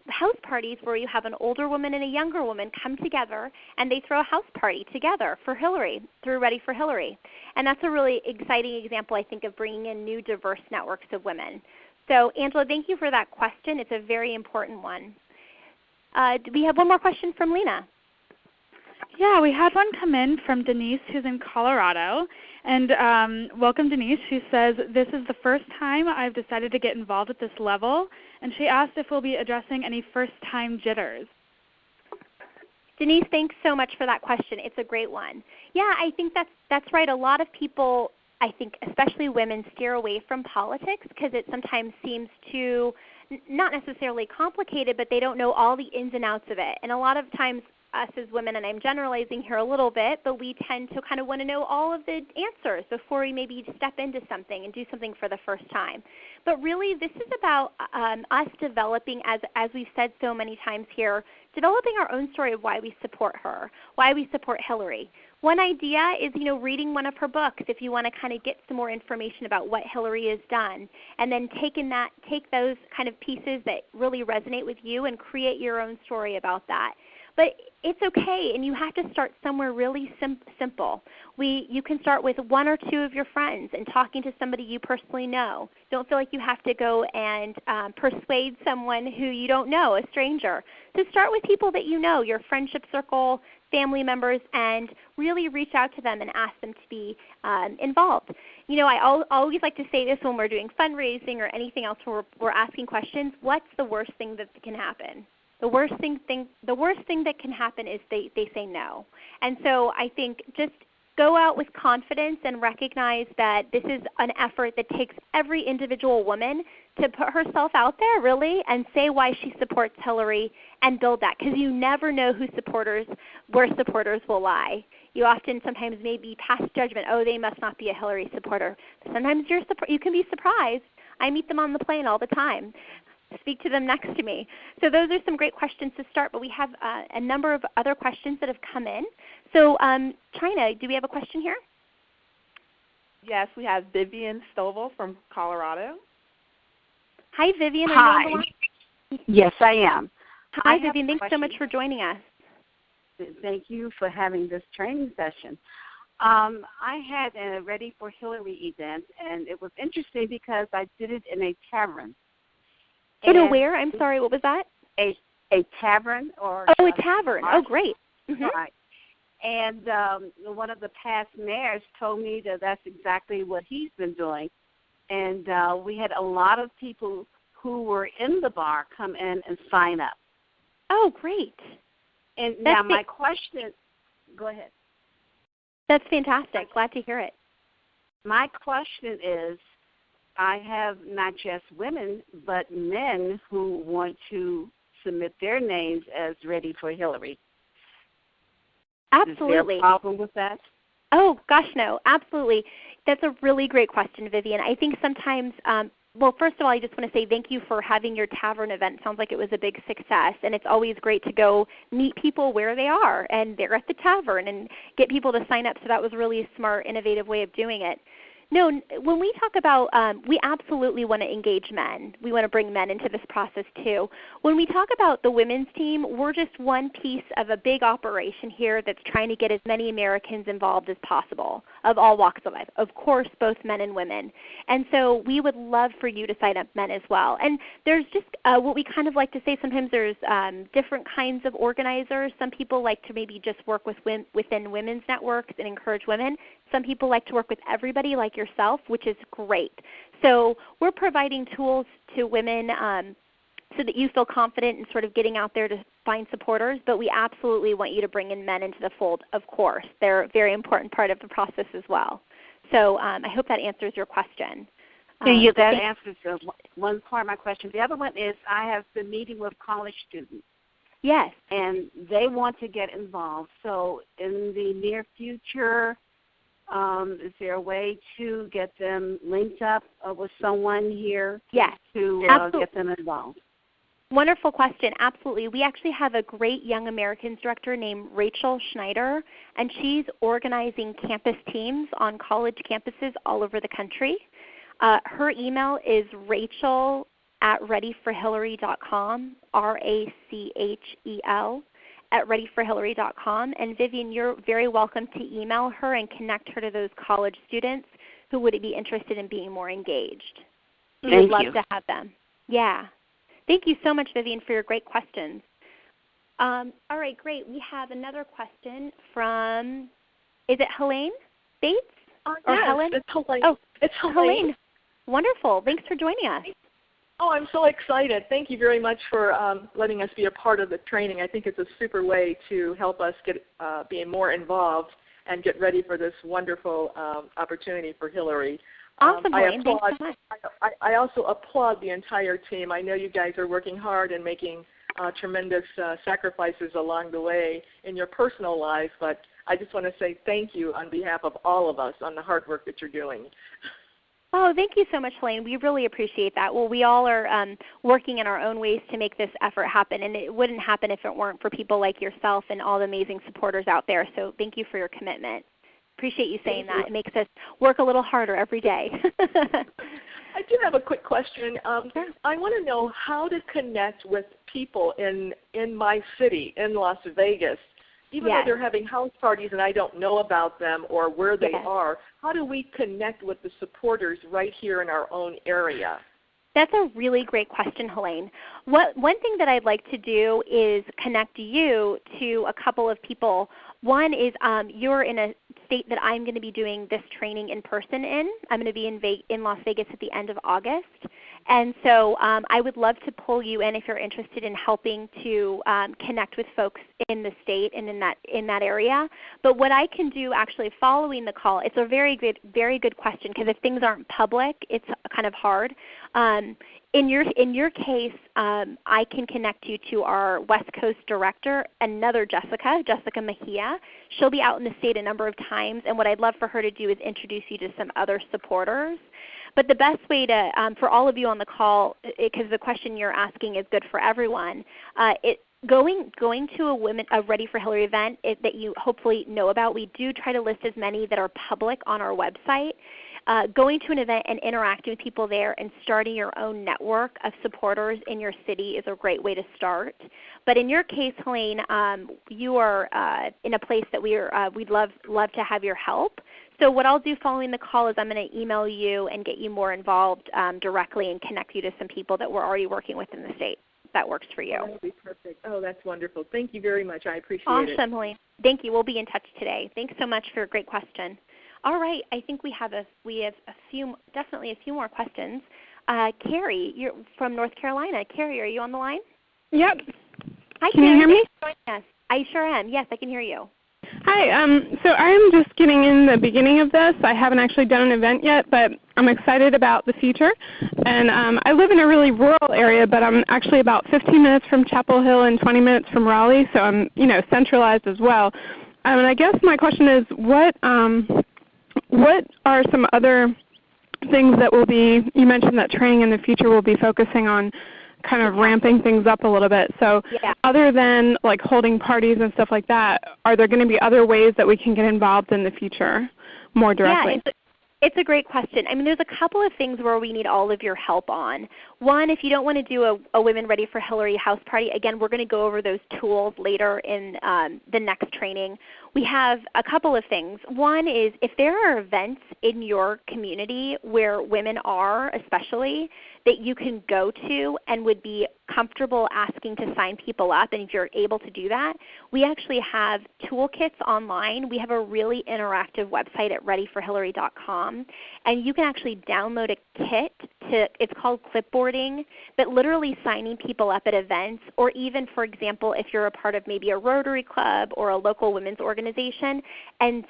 A: house parties where you have an older woman and a younger woman come together and they throw a house party together for Hillary through Ready for Hillary. And that's a really exciting example, I think, of bringing in new diverse networks of women. So Angela, thank you for that question. It's a very important one. Do we have one more question from Lena?
D: Yeah, we had one come in from Denise, who's in Colorado. And welcome, Denise. She says, this is the first time I've decided to get involved at this level. And she asked if we'll be addressing any first-time jitters.
A: Denise, thanks so much for that question. It's a great one. Yeah, I think that's right. A lot of people, I think especially women, steer away from politics because it sometimes seems too, not necessarily complicated, but they don't know all the ins and outs of it. And a lot of times us as women, and I'm generalizing here a little bit, but we tend to kind of want to know all of the answers before we maybe step into something and do something for the first time. But really this is about us developing, as we've said so many times here, developing our own story of why we support her, why we support Hillary. One idea is, reading one of her books if you want to kind of get some more information about what Hillary has done, and then take those kind of pieces that really resonate with you and create your own story about that. But it's okay, and you have to start somewhere really simple. You can start with one or two of your friends and talking to somebody you personally know. Don't feel like you have to go and persuade someone who you don't know, a stranger. So start with people that you know, your friendship circle, family members, and really reach out to them and ask them to be involved. I always like to say this when we're doing fundraising or anything else where we're asking questions, what's the worst thing that can happen? The worst thing that can happen is they say no. And so I think just go out with confidence and recognize that this is an effort that takes every individual woman to put herself out there really and say why she supports Hillary and build that, because you never know where supporters will lie. You often sometimes maybe pass judgment, they must not be a Hillary supporter. But sometimes you can be surprised. I meet them on the plane all the time. Speak to them next to me. So those are some great questions to start, but we have a number of other questions that have come in. So China, do we have a question here?
C: Yes, we have Vivian Stovall from Colorado.
A: Hi, Vivian.
H: Hi.
A: Are you on the line?
H: Yes, I am.
A: Hi, Vivian. Thanks so much for joining us.
H: Thank you for having this training session. I had a Ready for Hillary event, and it was interesting because I did it in a tavern.
A: In a where? I'm sorry, what was that?
H: A tavern or
A: a tavern. Oh, great. Mm-hmm.
H: Right. And one of the past mayors told me that that's exactly what he's been doing. And we had a lot of people who were in the bar come in and sign up.
A: Oh, great.
H: And now my question, go ahead.
A: That's fantastic. Glad to hear it.
H: My question is, I have not just women, but men who want to submit their names as Ready for Hillary.
A: Absolutely.
H: Is there a problem with that?
A: Oh, gosh, no. Absolutely. That's a really great question, Vivian. I think sometimes, first of all, I just want to say thank you for having your tavern event. Sounds like it was a big success, and it's always great to go meet people where they are, and they're at the tavern, and get people to sign up. So that was really a smart, innovative way of doing it. No, when we talk about, we absolutely want to engage men. We want to bring men into this process too. When we talk about the women's team, we're just one piece of a big operation here that's trying to get as many Americans involved as possible of all walks of life, of course, both men and women. And so we would love for you to sign up men as well. And there's just what we kind of like to say, sometimes there's different kinds of organizers. Some people like to maybe just work within women's networks and encourage women. Some people like to work with everybody like yourself, which is great. So we're providing tools to women so that you feel confident in sort of getting out there to find supporters, but we absolutely want you to bring in men into the fold, of course. They're a very important part of the process as well. So I hope that answers your question.
H: That answers one part of my question. The other one is I have been meeting with college students.
A: Yes.
H: And they want to get involved. So in the near future, is there a way to get them linked up with someone here to get them involved?
A: Wonderful question. Absolutely. We actually have a great Young Americans director named Rachel Schneider, and she's organizing campus teams on college campuses all over the country. Her email is rachel@readyforhillary.com, RACHEL. at readyforhillary.com. And Vivian, you're very welcome to email her and connect her to those college students who would be interested in being more engaged. We would love to have them. Yeah. Thank you so much, Vivian, for your great questions. All right, great. We have another question from, is it Helene Bates?
I: Or Helen? It's Helene.
A: Oh,
I: it's Helene.
A: Wonderful. Thanks for joining us.
I: Oh, I'm so excited. Thank you very much for letting us be a part of the training. I think it's a super way to help us get being more involved and get ready for this wonderful opportunity for Hillary.
A: Awesome, Thanks so much.
I: I also applaud the entire team. I know you guys are working hard and making tremendous sacrifices along the way in your personal life, but I just want to say thank you on behalf of all of us on the hard work that you're doing.
A: Oh, thank you so much, Helene. We really appreciate that. Well, we all are working in our own ways to make this effort happen, and it wouldn't happen if it weren't for people like yourself and all the amazing supporters out there. So thank you for your commitment. Appreciate you saying that. It makes us work a little harder every day.
I: I do have a quick question.
A: Sure.
I: I want to know how to connect with people in my city, in Las Vegas. Even though they're having house parties and I don't know about them or where they are, how do we connect with the supporters right here in our own area?
A: That's a really great question, Helene. One thing that I'd like to do is connect you to a couple of people. One is you're in a state that I'm going to be doing this training in person in. I'm going to be in Las Vegas at the end of August. And so I would love to pull you in if you're interested in helping to connect with folks in the state and in that area. But what I can do actually following the call, it's a very good question, because if things aren't public, it's kind of hard. In your case, I can connect you to our West Coast director, another Jessica Mejia. She'll be out in the state a number of times, and what I'd love for her to do is introduce you to some other supporters. But the best way to, for all of you on the call, because the question you're asking is good for everyone, going to a Ready for Hillary event that you hopefully know about, we do try to list as many that are public on our website. Going to an event and interacting with people there and starting your own network of supporters in your city is a great way to start. But in your case, Helene, you are in a place that we'd love to have your help. So what I'll do following the call is I'm going to email you and get you more involved directly and connect you to some people that we're already working with in the state. If that works for you.
I: That would be perfect. Oh, that's wonderful. Thank you very much. I appreciate it.
A: Awesome, Helene. Thank you. We'll be in touch today. Thanks so much for a great question. All right. I think we have definitely a few more questions. Carrie, you're from North Carolina. Carrie, are you on the line?
J: Yep.
A: Hi,
J: can
A: Carrie.
J: you hear me?
A: Yes, I sure am. Yes, I can hear you.
J: Hi. So I'm just getting in the beginning of this. I haven't actually done an event yet, but I'm excited about the future. And I live in a really rural area, but I'm actually about 15 minutes from Chapel Hill and 20 minutes from Raleigh, so I'm centralized as well. And I guess my question is, what are some other things that will be, you mentioned that training in the future will be focusing on kind of ramping things up a little bit. So other than like holding parties and stuff like that, are there going to be other ways that we can get involved in the future more directly?
A: Yeah, it's a great question. I mean, there's a couple of things where we need all of your help on. One, if you don't want to do a Women Ready for Hillary house party, again, we're going to go over those tools later in the next training. We have a couple of things. One is if there are events in your community where women are especially that you can go to and would be comfortable asking to sign people up, and if you're able to do that, we actually have toolkits online. We have a really interactive website at readyforhillary.com, and you can actually download a kit it's called clipboarding, but literally signing people up at events, or even, for example, if you're a part of maybe a Rotary Club or a local women's organization, and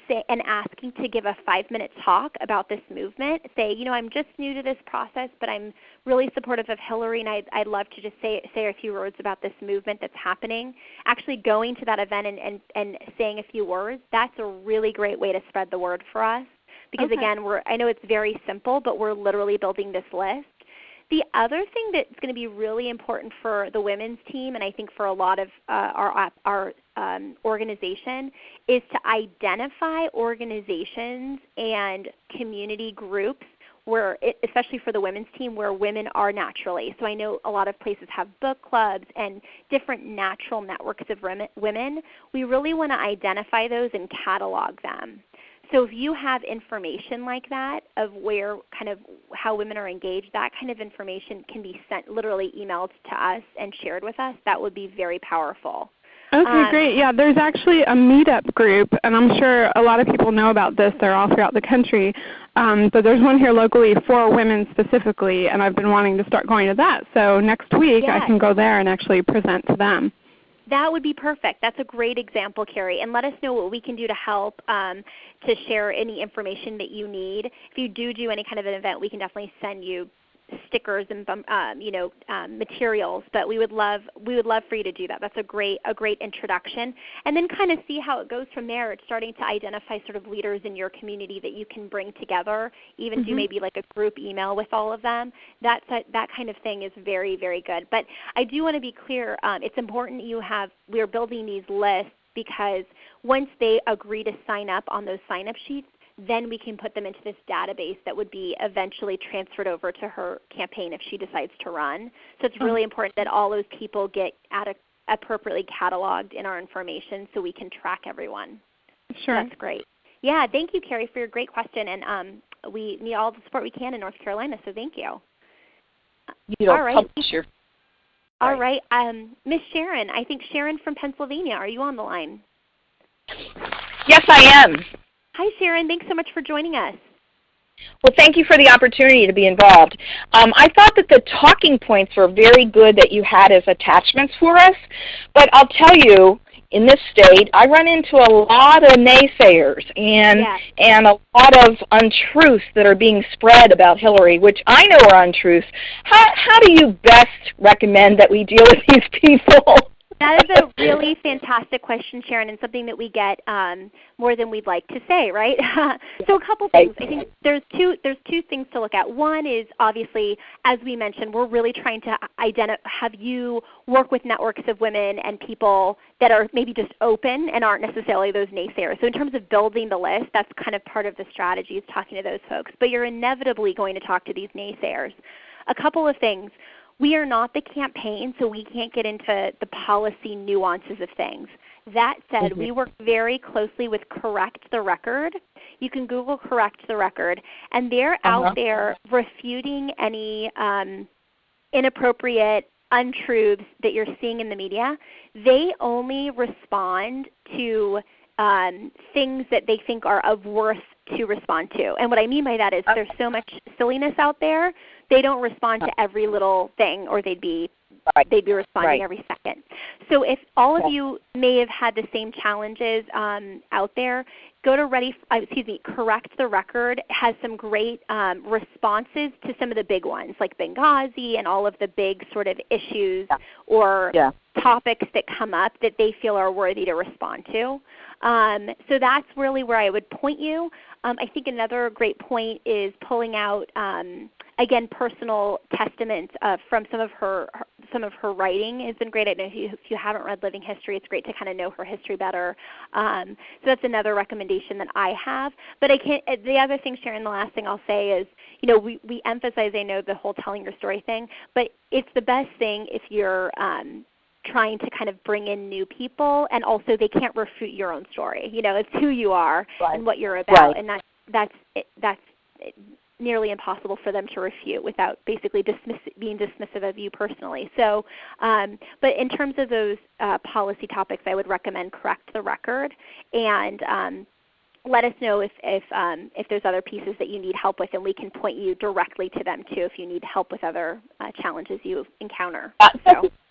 A: asking to give a 5-minute talk about this movement. Say, I'm just new to this process, but I'm really supportive of Hillary, and I'd love to just say a few words about this movement that's happening. Actually going to that event and saying a few words, that's a really great way to spread the word for us. Because again, I know it's very simple, but we're literally building this list. The other thing that's going to be really important for the women's team, and I think for a lot of our organization, is to identify organizations and community groups where, especially for the women's team, where women are naturally. So I know a lot of places have book clubs and different natural networks of women. We really want to identify those and catalog them. So if you have information like that of where kind of how women are engaged, that kind of information can be sent, literally emailed to us and shared with us. That would be very powerful.
J: Okay, great. Yeah, there's actually a meetup group, and I'm sure a lot of people know about this. They're all throughout the country. But there's one here locally for women specifically, and I've been wanting to start going to that. So next week I can go there and actually present to them.
A: That would be perfect. That's a great example, Carrie. And let us know what we can do to help to share any information that you need. If you do any kind of an event, we can definitely send you stickers and materials, but we would love for you to do that. That's a great introduction, and then kind of see how it goes from there. It's starting to identify sort of leaders in your community that you can bring together, even do maybe like a group email with all of them. That kind of thing is very, very good. But I do want to be clear. It's important we're building these lists because once they agree to sign up on those sign-up sheets, then we can put them into this database that would be eventually transferred over to her campaign if she decides to run. So it's really important that all those people get appropriately cataloged in our information so we can track everyone.
J: Sure.
A: So that's great. Yeah, thank you, Carrie, for your great question. And we need all the support we can in North Carolina, so thank you.
K: All right.
A: All right. Miss Sharon, I think Sharon from Pennsylvania, are you on the line?
K: Yes, I am.
A: Hi, Sharon. Thanks so much for joining us.
K: Well, thank you for the opportunity to be involved. I thought that the talking points were very good that you had as attachments for us, but I'll tell you, in this state, I run into a lot of naysayers and a lot of untruths that are being spread about Hillary, which I know are untruths. How do you best recommend that we deal with these people?
A: That is a really fantastic question, Sharon, and something that we get more than we'd like to say, right? So a couple things. I think there's two things to look at. One is obviously, as we mentioned, we're really trying to have you work with networks of women and people that are maybe just open and aren't necessarily those naysayers. So in terms of building the list, that's kind of part of the strategy is talking to those folks. But you're inevitably going to talk to these naysayers. A couple of things. We are not the campaign, so we can't get into the policy nuances of things. That said, we work very closely with Correct the Record. You can Google Correct the Record, and they're out there refuting any inappropriate untruths that you're seeing in the media. They only respond to things that they think are of worth to respond to. And what I mean by that is there's so much silliness out there, they don't respond to every little thing, or they'd be responding every second. So if all of you may have had the same challenges out there, go to Correct the Record has some great responses to some of the big ones like Benghazi and all of the big sort of issues or topics that come up that they feel are worthy to respond to. So that's really where I would point you. I think another great point is pulling out, again, personal testaments from some of her writing has been great. I know if you haven't read Living History, it's great to kind of know her history better. So that's another recommendation that I have. But the other thing, Sharon, the last thing I'll say is, we emphasize, I know, the whole telling your story thing, but it's the best thing if you're trying to kind of bring in new people, and also they can't refute your own story. It's who you are and what you're about, and that's nearly impossible for them to refute without basically being dismissive of you personally. So, but in terms of those policy topics, I would recommend Correct the Record, and let us know if there's other pieces that you need help with, and we can point you directly to them too if you need help with other challenges you encounter.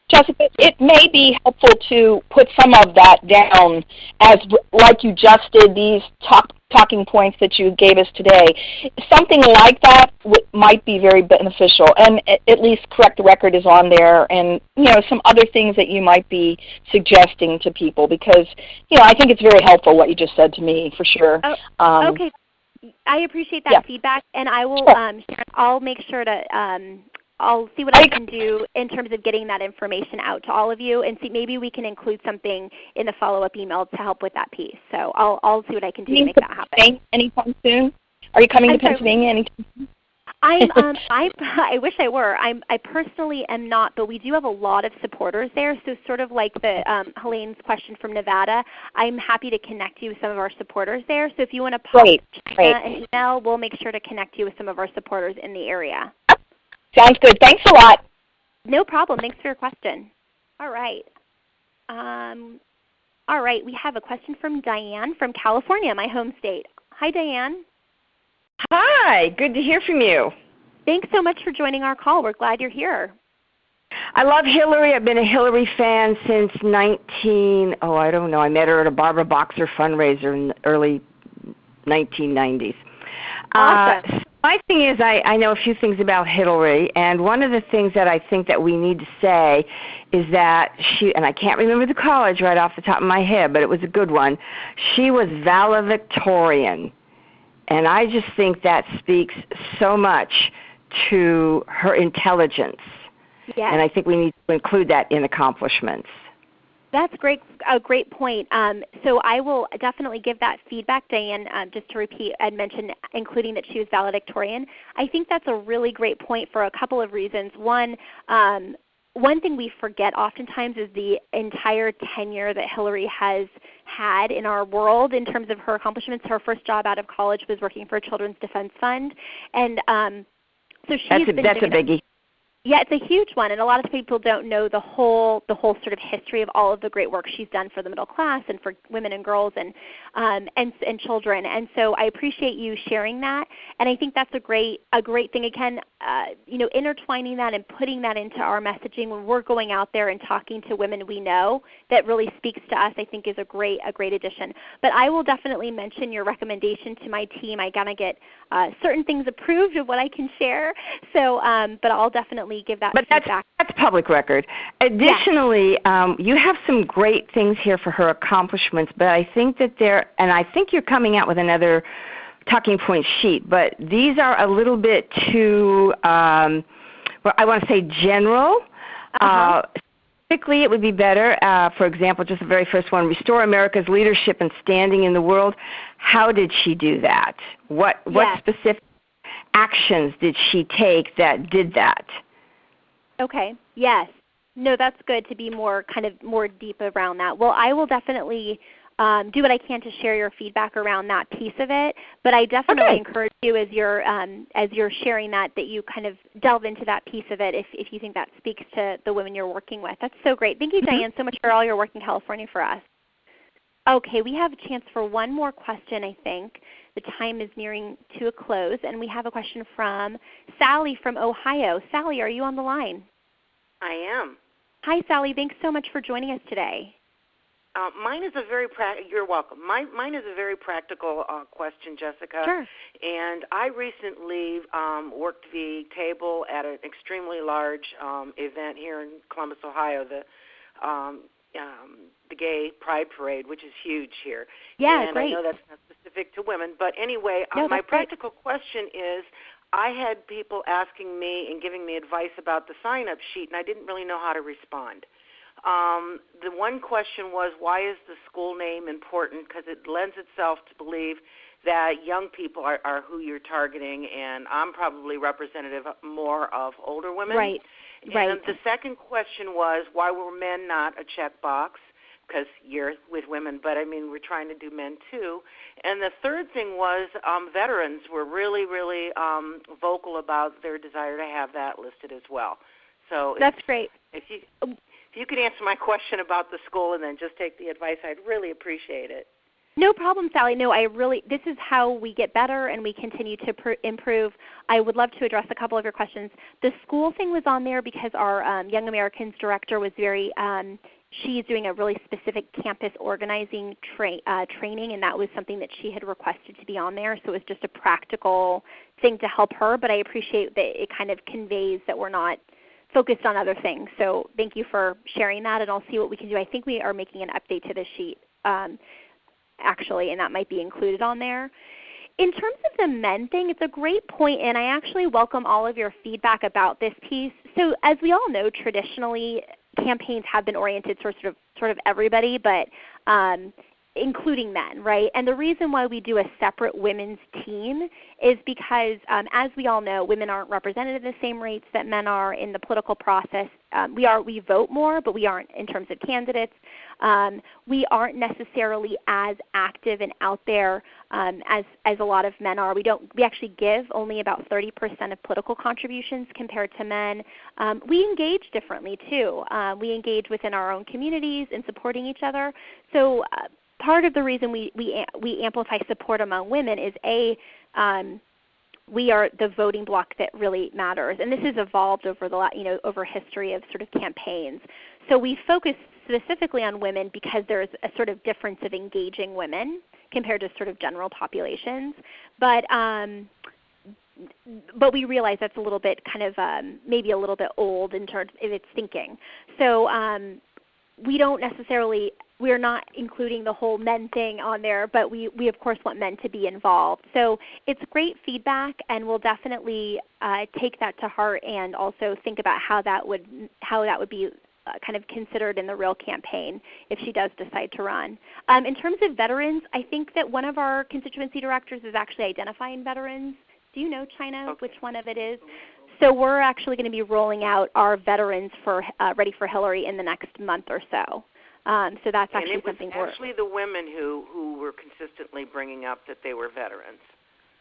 K: Jessica, it may be helpful to put some of that down as, like you just did, these talking points that you gave us today. Something like that might be very beneficial, and at least Correct the Record is on there, and some other things that you might be suggesting to people, because I think it's very helpful what you just said to me, for sure.
A: Okay, I appreciate that feedback, and I will. Sharon, I'll make sure to. I'll see what I can do in terms of getting that information out to all of you, and see maybe we can include something in the follow-up email to help with that piece. So I'll see what I can do to make that happen.
K: Anytime soon? Are you coming to Pennsylvania anytime soon?
A: I wish I were. I personally am not, but we do have a lot of supporters there. So sort of like the Helene's question from Nevada, I'm happy to connect you with some of our supporters there. So if you want to pop an email, we'll make sure to connect you with some of our supporters in the area.
K: Sounds good. Thanks a lot.
A: No problem. Thanks for your question. All right. All right. We have a question from Diane from California, my home state. Hi, Diane.
L: Hi. Good to hear from you.
A: Thanks so much for joining our call. We're glad you're here.
L: I love Hillary. I've been a Hillary fan since I met her at a Barbara Boxer fundraiser in the early 1990s.
A: Awesome.
L: My thing is I know a few things about Hillary, and one of the things that I think that we need to say is that she, and I can't remember the college right off the top of my head, but it was a good one, she was valedictorian. And I just think that speaks so much to her intelligence.
A: Yes.
L: And I think we need to include that in accomplishments.
A: That's a great point. So I will definitely give that feedback, Diane, just to repeat, I'd mentioned including that she was valedictorian. I think that's a really great point for a couple of reasons. One thing we forget oftentimes is the entire tenure that Hillary has had in our world in terms of her accomplishments. Her first job out of college was working for Children's Defense Fund. And so she's
L: that's a biggie.
A: Yeah, it's a huge one, and a lot of people don't know the whole sort of history of all of the great work she's done for the middle class and for women and girls and children. And so I appreciate you sharing that, and I think that's a great thing. Again, intertwining that and putting that into our messaging when we're going out there and talking to women we know that really speaks to us, I think is a great addition. But I will definitely mention your recommendation to my team. I gotta get certain things approved of what I can share. So, but I'll definitely give that feedback.
L: That's public record. Additionally, you have some great things here for her accomplishments, but I think that and I think you're coming out with another talking point sheet, but these are a little bit too, I want to say general. Specifically, it would be better, for example, just the very first one, restore America's leadership and standing in the world. How did she do that? What specific actions did she take that did that?
A: Okay. Yes. No, that's good to be more deep around that. Well, I will definitely do what I can to share your feedback around that piece of it. But I definitely encourage you as you're sharing that you kind of delve into that piece of it if you think that speaks to the women you're working with. That's so great. Thank you, Diane, so much for all your work in California for us. Okay, we have a chance for one more question, I think. The time is nearing to a close, and we have a question from Sally from Ohio. Sally, are you on the line?
M: I am.
A: Hi, Sally. Thanks so much for joining us today.
M: Mine is a very you're welcome. Mine is a very practical question, Jessica.
A: Sure.
M: And I recently worked the table at an extremely large event here in Columbus, Ohio, the Gay Pride Parade, which is huge here.
A: Yeah,
M: and
A: great.
M: I know that's not specific to women, but anyway, my practical question is, I had people asking me and giving me advice about the sign-up sheet, and I didn't really know how to respond. The one question was, why is the school name important? Because it lends itself to believe that young people are who you're targeting, and I'm probably representative more of older women.
A: Right.
M: And the second question was, why were men not a checkbox? Because you're with women, but I mean, we're trying to do men too. And the third thing was veterans were really, really vocal about their desire to have that listed as well. So
A: that's great.
M: If you could answer my question about the school and then just take the advice, I'd really appreciate it.
A: No problem, Sally. No, this is how we get better and we continue to improve. I would love to address a couple of your questions. The school thing was on there because our Young Americans director was very she's doing a really specific campus organizing training, and that was something that she had requested to be on there. So it was just a practical thing to help her, but I appreciate that it kind of conveys that we're not focused on other things. So thank you for sharing that, and I'll see what we can do. I think we are making an update to the sheet actually, and that might be included on there. In terms of the men thing, it's a great point, and I actually welcome all of your feedback about this piece. So as we all know, traditionally campaigns have been oriented sort of everybody, but including men, right? And the reason why we do a separate women's team is because, as we all know, women aren't represented at the same rates that men are in the political process. We vote more, but we aren't in terms of candidates. We aren't necessarily as active and out there as a lot of men are. We actually give only about 30% of political contributions compared to men. We engage differently too. We engage within our own communities in supporting each other. So part of the reason we amplify support among women is we are the voting bloc that really matters, and this has evolved over over history of sort of campaigns. So we focus specifically on women because there's a sort of difference of engaging women compared to sort of general populations. But but we realize that's a little bit kind of maybe a little bit old in terms of its thinking. So we're not including the whole men thing on there, but we of course want men to be involved. So it's great feedback, and we'll definitely take that to heart and also think about how that would be kind of considered in the real campaign if she does decide to run. In terms of veterans, I think that one of our constituency directors is actually identifying veterans. Do you know, China, which one of it is? So we're actually going to be rolling out our veterans for Ready for Hillary in the next month or so. So that's actually something we're...
M: And it was actually the women who were consistently bringing up that they were veterans.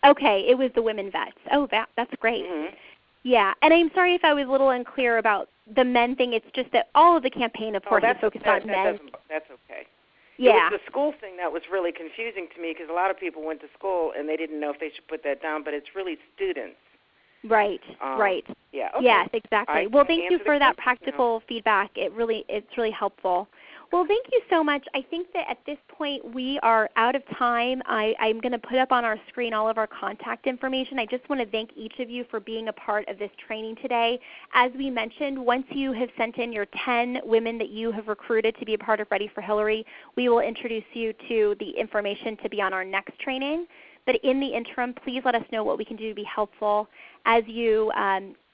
A: Okay, it was the women vets. Oh, that's great.
M: Mm-hmm.
A: Yeah, and I'm sorry if I was a little unclear about the men thing. It's just that all of the campaign, of course, is focused on men.
M: That's okay.
A: Yeah.
M: It was the school thing that was really confusing to me because a lot of people went to school and they didn't know if they should put that down, but it's really students.
A: Right, right.
M: Yeah, okay.
A: Yes, exactly. Well, thank you for that practical feedback. It's really helpful. Well, thank you so much. I think that at this point we are out of time. I'm going to put up on our screen all of our contact information. I just want to thank each of you for being a part of this training today. As we mentioned, once you have sent in your 10 women that you have recruited to be a part of Ready for Hillary, we will introduce you to the information to be on our next training. But in the interim, please let us know what we can do to be helpful. As you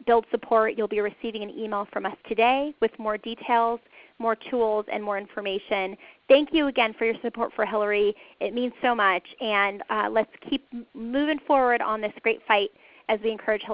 A: build support, you'll be receiving an email from us today with more details, more tools, and more information. Thank you again for your support for Hillary. It means so much. And let's keep moving forward on this great fight as we encourage Hillary.